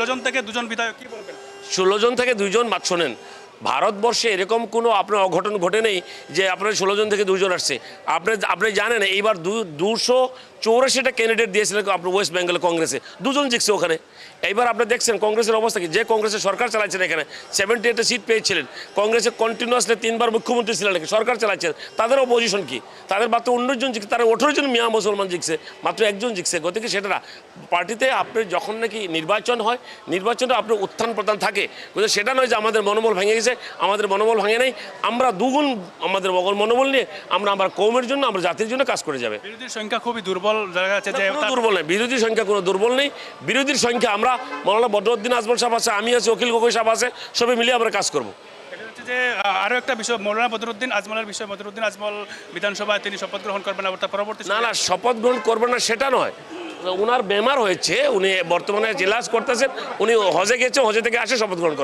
16 জন থেকে 2 জন বিধায়ক, কি বলবেন? 16 জন থেকে 2 জন শোনেন, ভারতবর্ষে এরকম কোনো আপনার অঘটন ঘটে নেই যে আপনার 16 জন থেকে 2 জন আসছে। আপনি জানেন এইবার 284টা ক্যান্ডিডেট দিয়েছিলেন আপনার ওয়েস্ট বেঙ্গল কংগ্রেসে, 2 জন জিতছে ওখানে। এইবার আপনি দেখছেন কংগ্রেসের অবস্থা কি, যে কংগ্রেসের সরকার চালাচ্ছেন এখানে 78টা সিট পেয়েছিলেন, কংগ্রেসে কন্টিনিউয়াসলি 3বার মুখ্যমন্ত্রী ছিলেন, সরকার চালাচ্ছেন, তাদের অপোজিশন কি? তাদের মাত্র 19 জন জিতছে, তারা 18 জন মিয়া মুসলমান জিতছে, মাত্র 1 জন জিতছে। গতিকে সেটা না, পার্টিতে আপনি যখন নাকি নির্বাচন হয়, নির্বাচনে আপনার উত্থান প্রদান থাকে, কিন্তু সেটা নয় যে আমাদের মনোবল ভেঙে গেছে। আমাদের মনোবল ভাঙে নাই, আমরা দুগুণ আমাদের মনোবল নিয়ে আমরা আমার কৌমের জন্য, আমরা জাতির জন্য কাজ করে যাবে। বিরোধীর সংখ্যা খুবই দুর্বল দেখা যাচ্ছে যে কোনো দুর্বল নেই, বিরোধীর সংখ্যা কোনো দুর্বল নেই। বিরোধীর সংখ্যা আমরা মৌলানা বদরুদ্দিন আজমল সাহেব আছে, আমি আছি, অখিল গগৈ সাহেব আছে, সবাই মিলিয়ে আমরা কাজ করবো। এটা হচ্ছে যে আরও একটা বিষয়, মৌলানা বদরুদ্দিন আজমলের বিষয়। বদরুদ্দিন আজমল বিধানসভায় তিনি শপথ গ্রহণ করবেন, আবার তার পরবর্তী না, শপথ গ্রহণ করবেন না সেটা নয়, ওনার বেমার হয়েছে, উনি বর্তমানে জেলাস করতেছেন, উনি হজে গেছে, হজে থেকে আসে শপথ গ্রহণ করবেন।